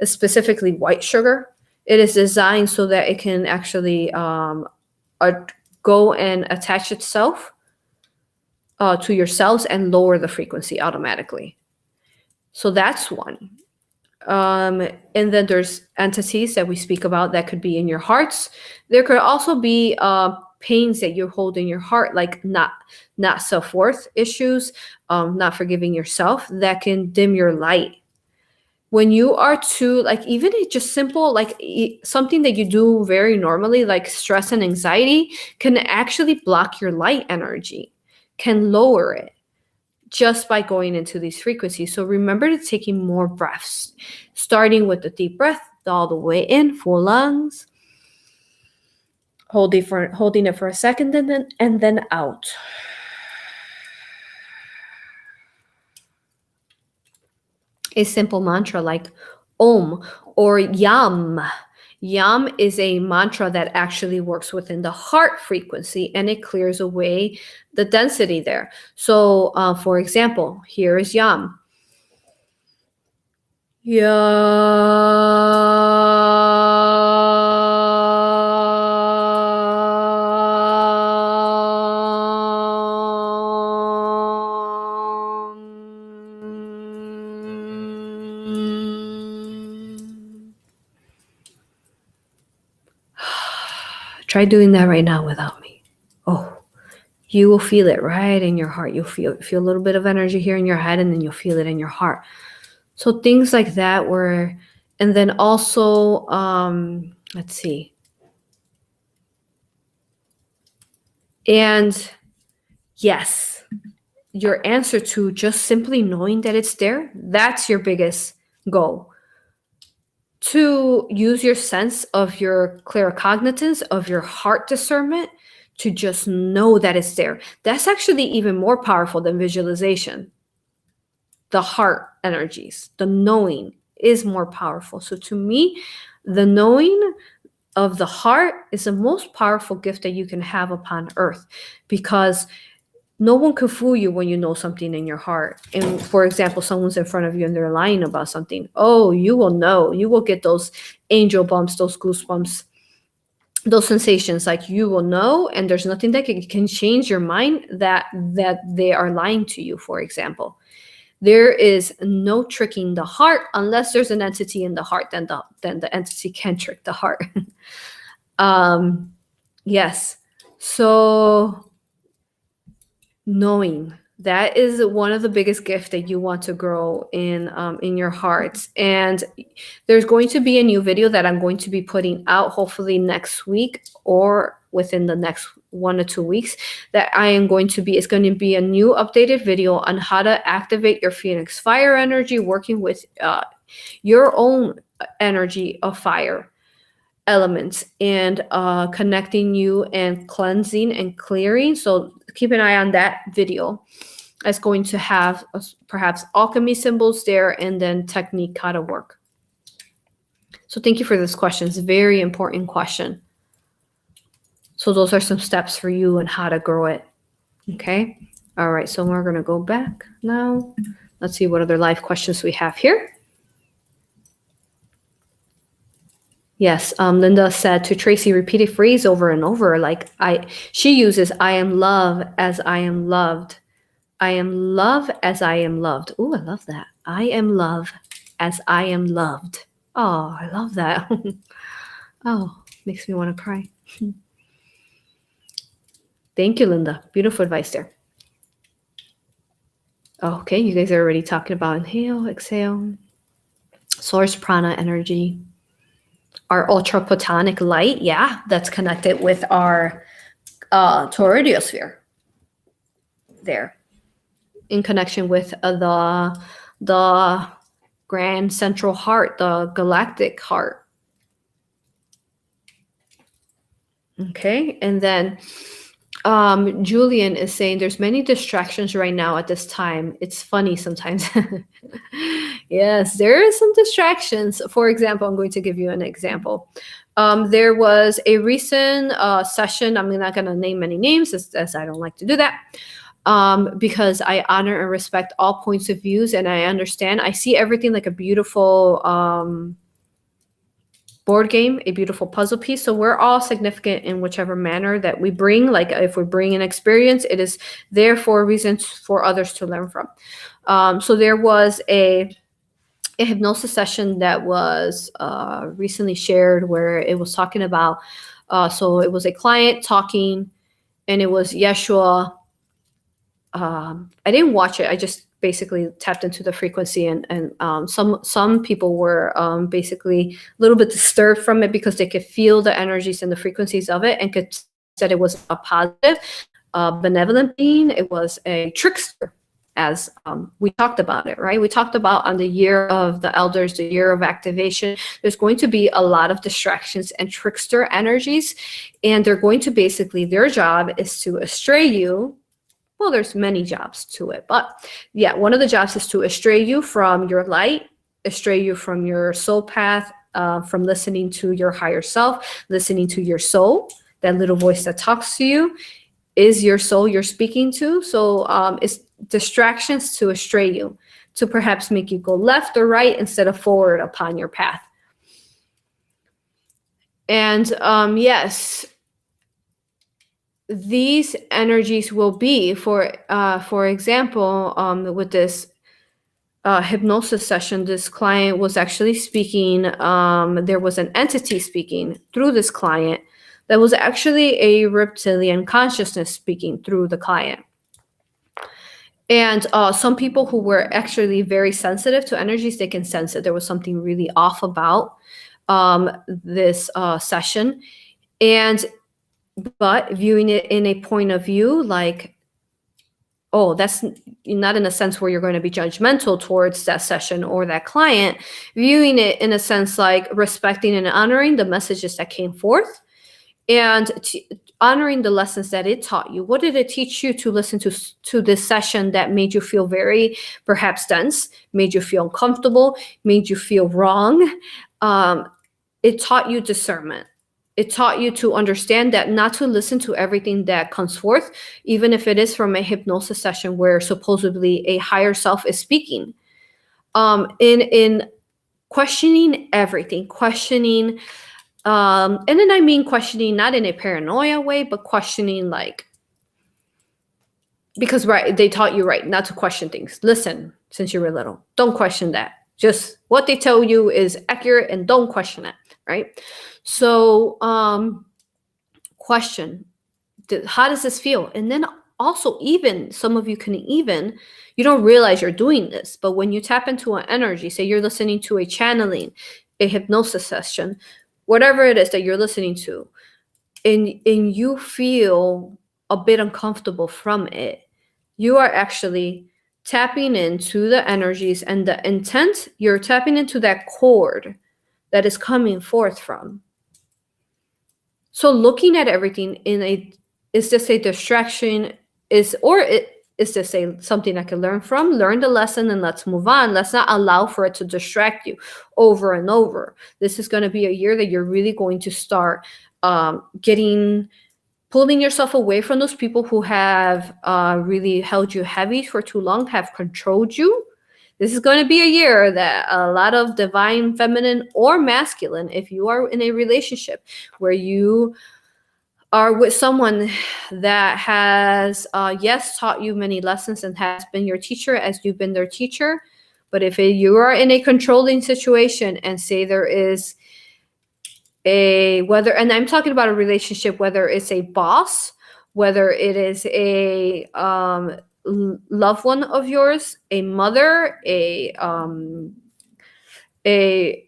specifically white sugar. It is designed so that it can actually go and attach itself to your cells and lower the frequency automatically. So that's one. And then there's entities that we speak about that could be in your hearts. There could also be pains that you hold in your heart, like not self-worth issues, not forgiving yourself, that can dim your light. When you are too, like, even just simple, like something that you do very normally, like stress and anxiety, can actually block your light energy, can lower it just by going into these frequencies. So remember to taking more breaths, starting with the deep breath all the way in, full lungs, holding it for a second, and then out. A simple mantra like Om or Yam. Yam is a mantra that actually works within the heart frequency, and it clears away the density there. So, for example, here is Yam. Try doing that right now without me. Oh, you will feel it right in your heart. You'll feel a little bit of energy here in your head, and then you'll feel it in your heart. So things like that and then also, let's see. And yes, your answer to just simply knowing that it's there, that's your biggest goal. To use your sense of your claircognizance, of your heart discernment, to just know that it's there. That's actually even more powerful than visualization. The heart energies, the knowing is more powerful. So to me, the knowing of the heart is the most powerful gift that you can have upon earth, because no one can fool you when you know something in your heart. And for example, someone's in front of you and they're lying about something. Oh, you will know. You will get those angel bumps, those goosebumps, those sensations. Like, you will know, and there's nothing that can change your mind that they are lying to you, for example. There is no tricking the heart unless there's an entity in the heart. Then the entity can trick the heart. Yes. So knowing that is one of the biggest gifts that you want to grow in your hearts. And there's going to be a new video that I'm going to be putting out hopefully next week or within the next 1 to 2 weeks, that I am going to be, it's going to be a new updated video on how to activate your Phoenix fire energy, working with your own energy of fire elements, and connecting you and cleansing and clearing. So keep an eye on that video. It's going to have perhaps alchemy symbols there, and then technique how to work. So thank you for this question. It's a very important question. So those are some steps for you and how to grow it. Okay. All right. So we're going to go back now. Let's see what other live questions we have here. Yes, Linda said to Tracy, repeat a phrase over and over. Like she uses, I am love as I am loved. I am love as I am loved. Oh, I love that. I am love as I am loved. Oh, I love that. Oh, makes me want to cry. Thank you, Linda. Beautiful advice there. Okay, you guys are already talking about inhale, exhale, source prana energy. Our ultraplatonic light, yeah, that's connected with our toroidiosphere there, in connection with the grand central heart, the galactic heart. Okay, and then Julian is saying there's many distractions right now at this time. It's funny sometimes. Yes, there is some distractions. For example, I'm going to give you an example. There was a recent session. I'm not going to name any names as I don't like to do that, because I honor and respect all points of views, and I understand. I see everything like a beautiful board game, a beautiful puzzle piece. So we're all significant in whichever manner that we bring. Like if we bring an experience, it is there for a reason for others to learn from. So there was a hypnosis session that was recently shared where it was talking about, so it was a client talking, and it was Yeshua. I didn't watch it. I just basically tapped into the frequency, and some people were basically a little bit disturbed from it because they could feel the energies and the frequencies of it, and could said it was a positive, benevolent being. It was a trickster, as we talked about it, right? We talked about on the year of the elders, the year of activation, there's going to be a lot of distractions and trickster energies, and they're going to basically, their job is to astray you. Well, there's many jobs to it, but yeah, one of the jobs is to astray you from your light, astray you from your soul path, from listening to your higher self, listening to your soul. That little voice that talks to you is your soul you're speaking to. So it's distractions to astray you, to perhaps make you go left or right instead of forward upon your path. And yes, these energies will be, for example, with this hypnosis session, this client was actually speaking. There was an entity speaking through this client that was actually a reptilian consciousness speaking through the client. And some people who were actually very sensitive to energies, they can sense it. There was something really off about this session. But viewing it in a point of view like, oh, that's not in a sense where you're going to be judgmental towards that session or that client, viewing it in a sense like respecting and honoring the messages that came forth, and honoring the lessons that it taught you. What did it teach you to listen to this session that made you feel very perhaps dense, made you feel uncomfortable, made you feel wrong? It taught you discernment. It taught you to understand that not to listen to everything that comes forth, even if it is from a hypnosis session where supposedly a higher self is speaking. In questioning everything, questioning, and then I mean questioning not in a paranoia way, but questioning like, because right, they taught you right not to question things. Listen, since you were little. Don't question that. Just what they tell you is accurate and don't question it, right? So, question, how does this feel? And then also, even some of you can even, you don't realize you're doing this, but when you tap into an energy, say you're listening to a channeling, a hypnosis session, whatever it is that you're listening to, and you feel a bit uncomfortable from it, you are actually tapping into the energies and the intent. You're tapping into that cord that is coming forth from. So looking at everything in a, is this a distraction? Is this something I can learn from? Learn the lesson and let's move on. Let's not allow for it to distract you over and over. This is going to be a year that you're really going to start pulling yourself away from those people who have really held you heavy for too long, have controlled you. This is going to be a year that a lot of divine feminine or masculine, if you are in a relationship where you are with someone that has, yes, taught you many lessons and has been your teacher as you've been their teacher. But if you are in a controlling situation and say there is whether, and I'm talking about a relationship, whether it's a boss, whether it is a loved one of yours, a mother, a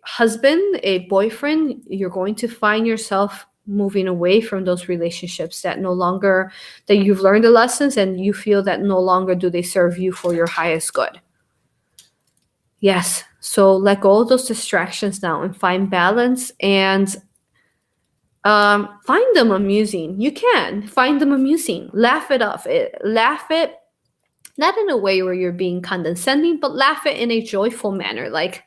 husband, a boyfriend, you're going to find yourself moving away from those relationships that no longer, that you've learned the lessons and you feel that no longer do they serve you for your highest good. Yes. So let go of those distractions now and find balance and find them amusing. You can find them amusing. Laugh it off. Laugh it, not in a way where you're being condescending, but laugh it in a joyful manner. Like,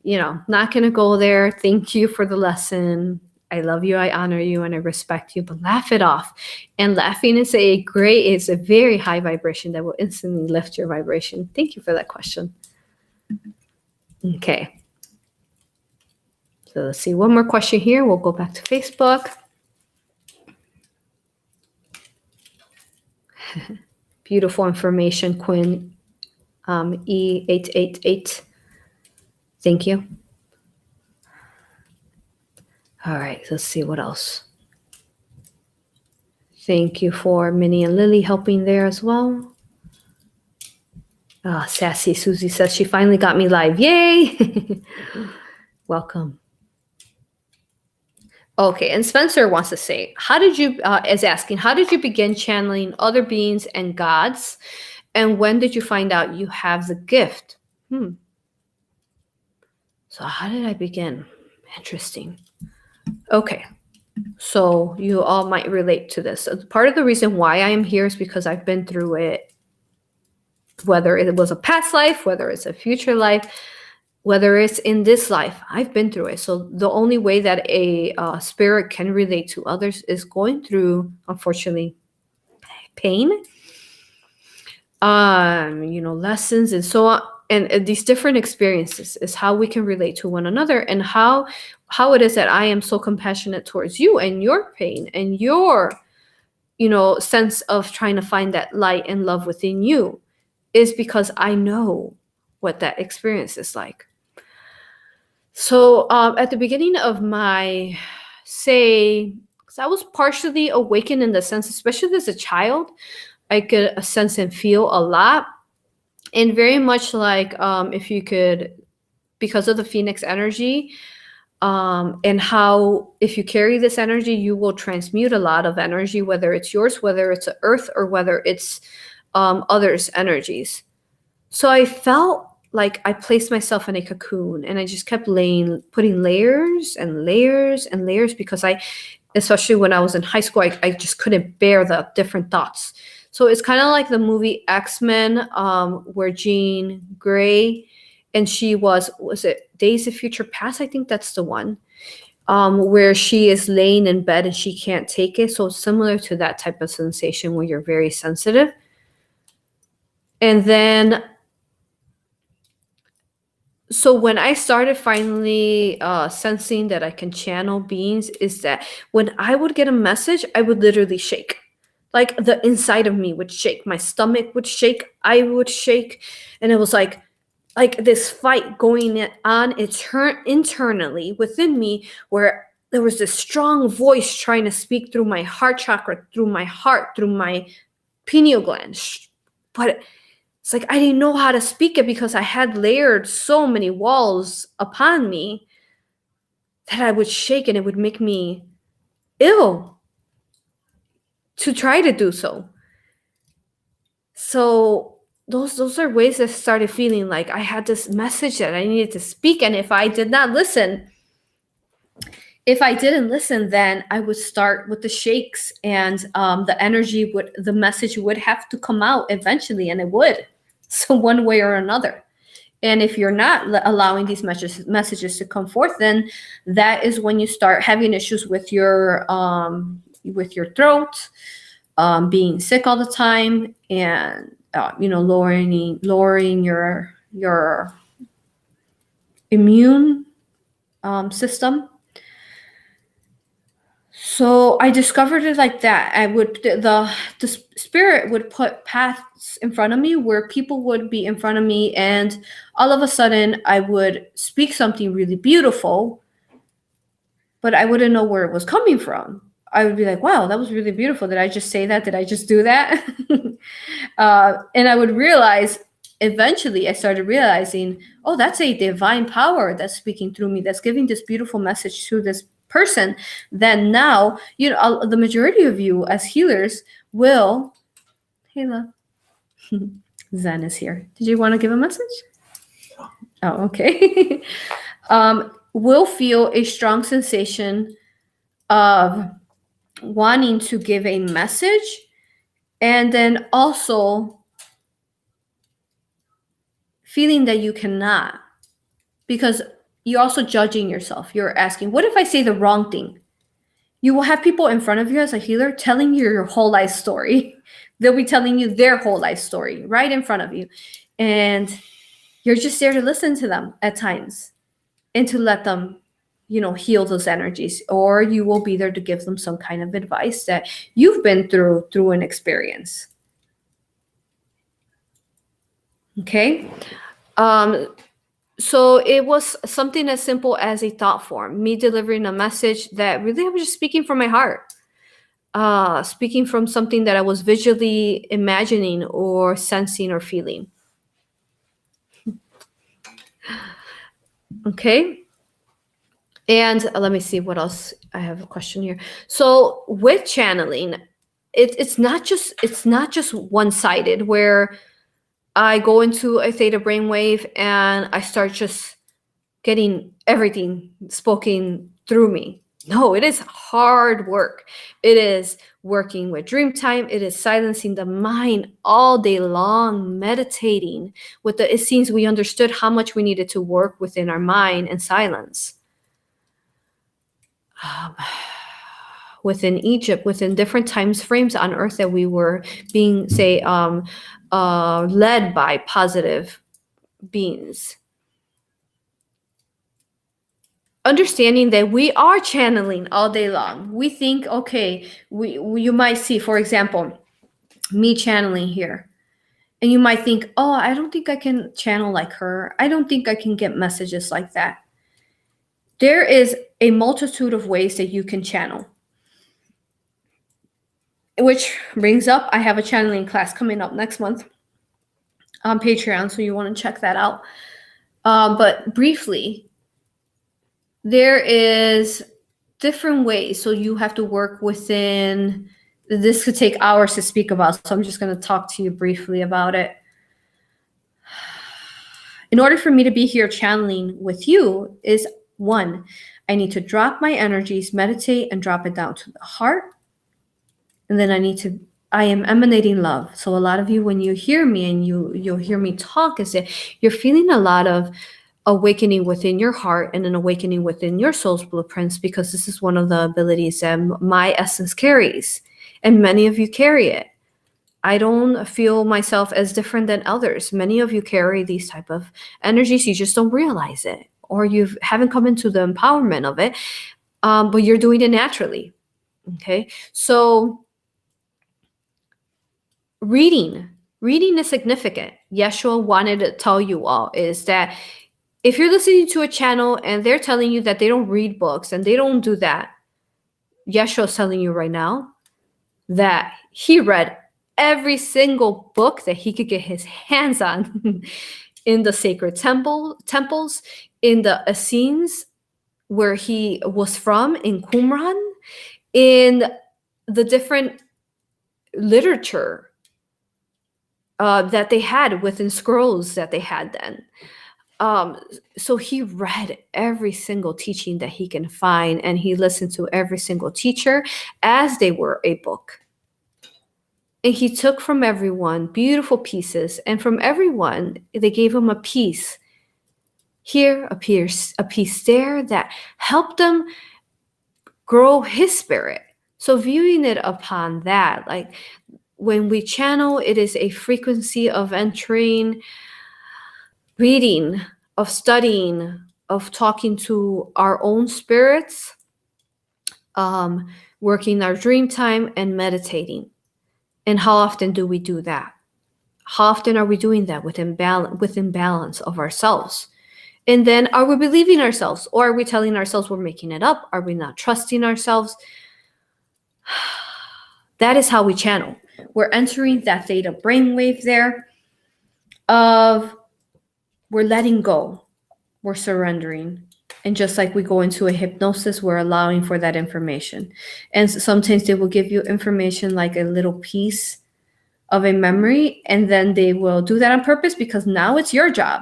not going to go there. Thank you for the lesson. I love you, I honor you, and I respect you, but laugh it off. And laughing is a very high vibration that will instantly lift your vibration. Thank you for that question. Okay. So let's see, one more question here. We'll go back to Facebook. Beautiful information, Quinn. E888. Thank you. All right, let's see what else. Thank you for Minnie and Lily helping there as well. Sassy Susie says she finally got me live. Yay! Welcome. Okay, and Spencer wants to say, is asking, how did you begin channeling other beings and gods? And when did you find out you have the gift? So how did I begin? Interesting. Okay, so you all might relate to this. Part of the reason why I am here is because I've been through it, whether it was a past life, whether it's a future life, whether it's in this life, I've been through it. So the only way that a spirit can relate to others is going through, unfortunately, pain, lessons and so on. And these different experiences is how we can relate to one another, and how it is that I am so compassionate towards you and your pain and your, sense of trying to find that light and love within you, is because I know what that experience is like. So at the beginning of my, because I was partially awakened in the sense, especially as a child, I could sense and feel a lot. And very much like if you could, because of the Phoenix energy, and how if you carry this energy, you will transmute a lot of energy, whether it's yours, whether it's the earth, or whether it's others' energies. So I felt like I placed myself in a cocoon, and I just kept putting layers and layers and layers, because especially when I was in high school, I just couldn't bear the different thoughts. So it's kind of like the movie X-Men, where Jean Grey, and she was it Days of Future Past? I think that's the one, where she is laying in bed and she can't take it. So it's similar to that type of sensation where you're very sensitive. And then, so when I started finally sensing that I can channel beings, is that when I would get a message, I would literally shake. Like the inside of me would shake, my stomach would shake, I would shake, and it was like this fight going on internally within me, where there was this strong voice trying to speak through my heart chakra, through my heart, through my pineal gland. But it's like I didn't know how to speak it because I had layered so many walls upon me that I would shake, and it would make me ill to try to do so. So those are ways that started feeling like I had this message that I needed to speak, and if I didn't listen, then I would start with the shakes, and the message would have to come out eventually, and it would. So one way or another. And if you're not allowing these messages to come forth, then that is when you start having issues with your throat, being sick all the time, and lowering your immune system. So I discovered it like that. The spirit would put paths in front of me where people would be in front of me, and all of a sudden I would speak something really beautiful, but I wouldn't know where it was coming from. I would be like, wow, that was really beautiful. Did I just say that? Did I just do that? And I would realize, eventually I started realizing, oh, that's a divine power that's speaking through me, that's giving this beautiful message to this person. Then now, the majority of you as healers will, Hayla, Zen is here. Did you want to give a message? Oh, okay. Will feel a strong sensation of wanting to give a message, and then also feeling that you cannot, because you're also judging yourself. You're asking, what if I say the wrong thing? You will have people in front of you as a healer telling you your whole life story. They'll be telling you their whole life story right in front of you. And you're just there to listen to them at times and to let them, heal those energies. Or you will be there to give them some kind of advice that you've been through an experience. Okay? So it was something as simple as a thought form, me delivering a message that really I was just speaking from my heart, speaking from something that I was visually imagining or sensing or feeling. Okay. And let me see what else. I have a question here. So with channeling, it's not just one-sided where I go into a theta brainwave and I start just getting everything spoken through me. No, it is hard work. It is working with dream time. It is silencing the mind all day long, meditating. It seems we understood how much we needed to work within our mind and silence. Within Egypt, within different times frames on Earth, that we were being, say, led by positive beings. Understanding that we are channeling all day long. We think, okay, you might see, for example, me channeling here. And you might think, oh, I don't think I can channel like her. I don't think I can get messages like that. There is a multitude of ways that you can channel. Which brings up, I have a channeling class coming up next month on Patreon, so you want to check that out. But briefly, there is different ways. So you have to work within, this could take hours to speak about, so I'm just going to talk to you briefly about it. In order for me to be here channeling with you is, one, I need to drop my energies, meditate, and drop it down to the heart. And then I am emanating love. So a lot of you, when you hear me and you'll hear me talk, is that you're feeling a lot of awakening within your heart and an awakening within your soul's blueprints, because this is one of the abilities that my essence carries, and many of you carry it. I don't feel myself as different than others. Many of you carry these type of energies. You just don't realize it, or you haven't come into the empowerment of it, but you're doing it naturally. Okay, so Reading. Reading is significant. Yeshua wanted to tell you all is that if you're listening to a channel and they're telling you that they don't read books and they don't do that, Yeshua's telling you right now that he read every single book that he could get his hands on in the sacred temples, in the Essenes where he was from, in Qumran, in the different literature that they had within scrolls that they had then. So he read every single teaching that he can find, and he listened to every single teacher as they were a book. And he took from everyone beautiful pieces, and from everyone, they gave him a piece here, a piece there that helped them grow his spirit. So viewing it upon that, like when we channel, it is a frequency of entering, reading, of studying, of talking to our own spirits, working our dream time, and meditating. And how often do we do that? How often are we doing that within balance of ourselves? And then are we believing ourselves, or are we telling ourselves we're making it up? Are we not trusting ourselves? That is how we channel. We're entering that theta brainwave there of we're letting go, we're surrendering. And just like we go into a hypnosis, we're allowing for that information. And sometimes they will give you information like a little piece of a memory, and then they will do that on purpose because now it's your job.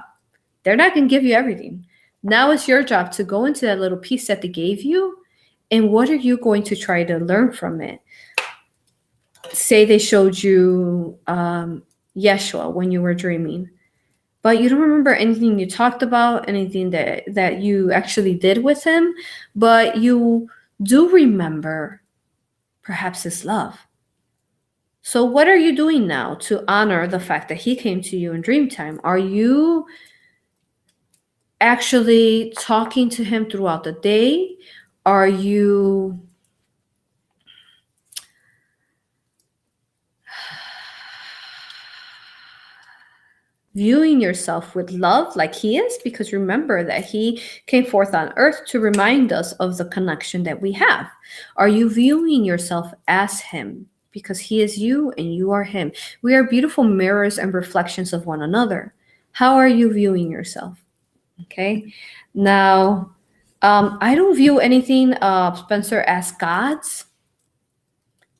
They're not going to give you everything. Now it's your job to go into that little piece that they gave you, and what are you going to try to learn from it? Say they showed you Yeshua when you were dreaming, but you don't remember anything you talked about, anything that you actually did with him, but you do remember perhaps his love. So what are you doing now to honor the fact that he came to you in dream time? Are you actually talking to him throughout the day? Are you viewing yourself with love like he is? Because remember that he came forth on earth to remind us of the connection that we have. Are you viewing yourself as him? Because he is you and you are him. We are beautiful mirrors and reflections of one another. How are you viewing yourself? Okay. Now, I don't view anything, Spencer, as gods.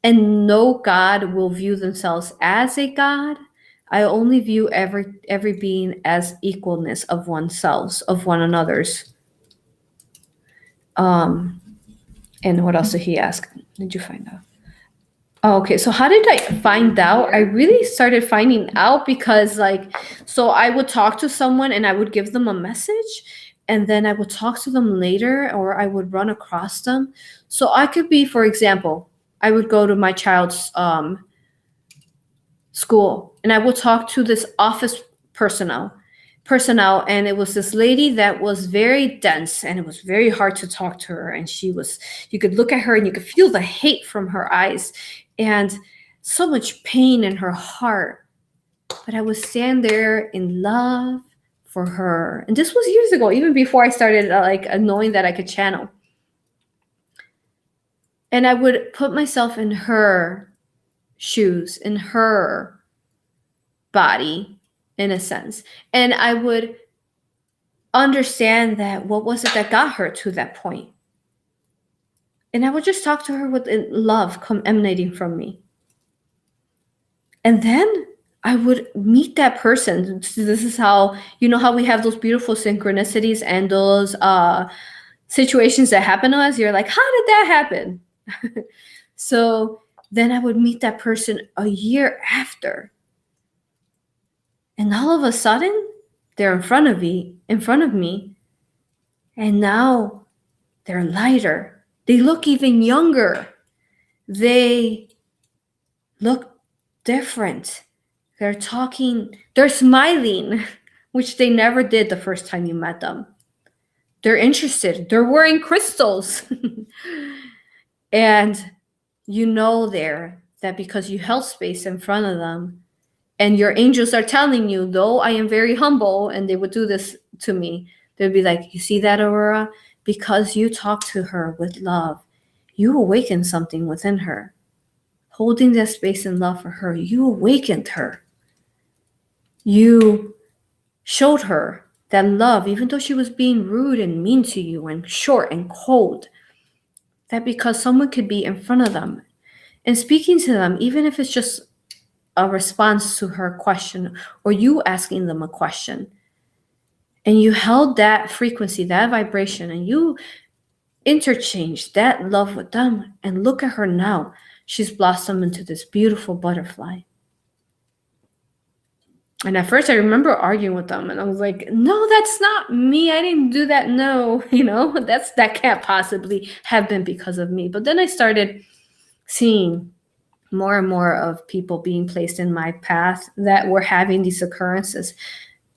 And no God will view themselves as a God. I only view every being as equalness of oneself, of one another's. And what else did he ask? Did you find out? Oh, okay, so how did I find out? I really started finding out because, so I would talk to someone and I would give them a message, and then I would talk to them later, or I would run across them. So I could be, for example, I would go to my child's school, and I would talk to this office personnel, and it was this lady that was very dense, and it was very hard to talk to her. And you could look at her and you could feel the hate from her eyes and so much pain in her heart. But I would stand there in love for her. And this was years ago, even before I started knowing that I could channel. And I would put myself in her shoes, in her body, in a sense. And I would understand that what was it that got her to that point. And I would just talk to her with love emanating from me. And then I would meet that person. This is how, how we have those beautiful synchronicities and those situations that happen to us. You're like, how did that happen? So then I would meet that person a year after. And all of a sudden, they're in front of me, and now they're lighter. They look even younger. They look different. They're talking, they're smiling, which they never did the first time you met them. They're interested. They're wearing crystals. And they're that because you held space in front of them, and your angels are telling you, though I am very humble, and they would do this to me, they'd be like, you see that, Aurora? Because you talk to her with love, you awaken something within her. Holding that space and love for her, you awakened her. You showed her that love, even though she was being rude and mean to you and short and cold, that because someone could be in front of them and speaking to them, even if it's just a response to her question or you asking them a question, and you held that frequency, that vibration, and you interchanged that love with them, and look at her now. She's blossomed into this beautiful butterfly. And at first I remember arguing with them, and I was like, no, that's not me. I didn't do that. No, that can't possibly have been because of me. But then I started seeing more and more of people being placed in my path that were having these occurrences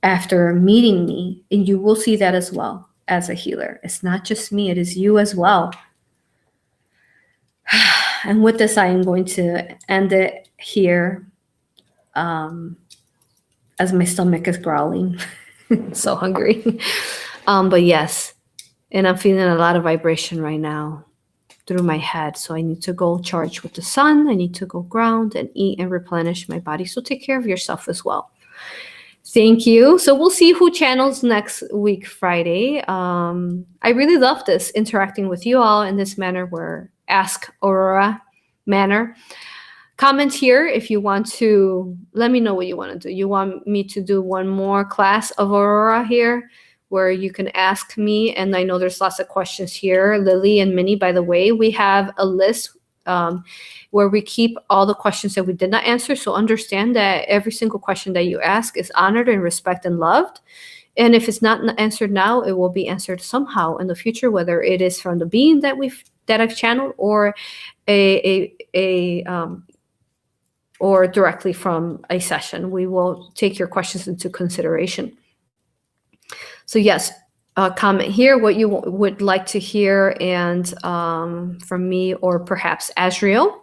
after meeting me. And you will see that as well as a healer. It's not just me, it is you as well. And with this, I am going to end it here. As my stomach is growling. So hungry. But yes, and I'm feeling a lot of vibration right now through my head. So I need to go charge with the sun. I need to go ground and eat and replenish my body. So take care of yourself as well. Thank you. So we'll see who channels next week, Friday. I really love this, interacting with you all in this manner, where Ask Aurora manner. Comment here if you want to. Let me know what you want to do. You want me to do one more class of Aurora here where you can ask me? And I know there's lots of questions here. Lily and Minnie, by the way, we have a list where we keep all the questions that we did not answer. So understand that every single question that you ask is honored and respected and loved. And if it's not answered now, it will be answered somehow in the future, whether it is from the being that I've channeled, or or directly from a session. We will take your questions into consideration. So yes, comment here what you would like to hear and from me, or perhaps Azriel.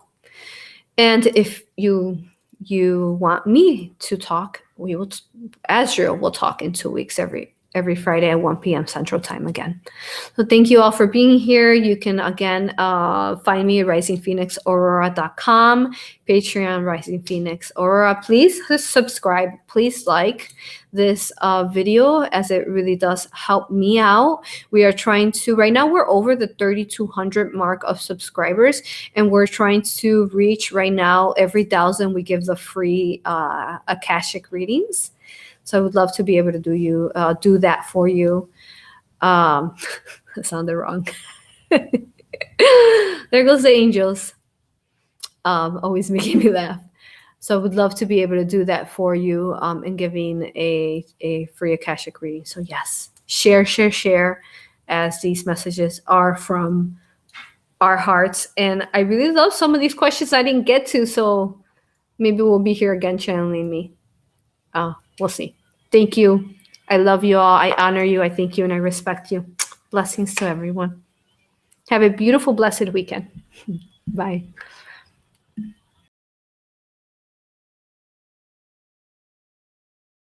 And if you want me to talk, Azriel will talk in 2 weeks every Friday at 1 p.m. Central Time again. So thank you all for being here. You can again find me at risingphoenixaurora.com, Patreon, Rising Phoenix Aurora. Please subscribe. Please like this video, as it really does help me out. We are trying to, right now we're over the 3,200 mark of subscribers, and we're trying to reach right now every 1,000 we give the free Akashic readings. So I would love to be able to do that for you. That sounded wrong. There goes the angels. Always making me laugh. So I would love to be able to do that for you and giving a free Akashic reading. So yes, share, as these messages are from our hearts. And I really love some of these questions I didn't get to. So maybe we'll be here again channeling me. We'll see. Thank you. I love you all. I honor you. I thank you, and I respect you. Blessings to everyone. Have a beautiful, blessed weekend. Bye.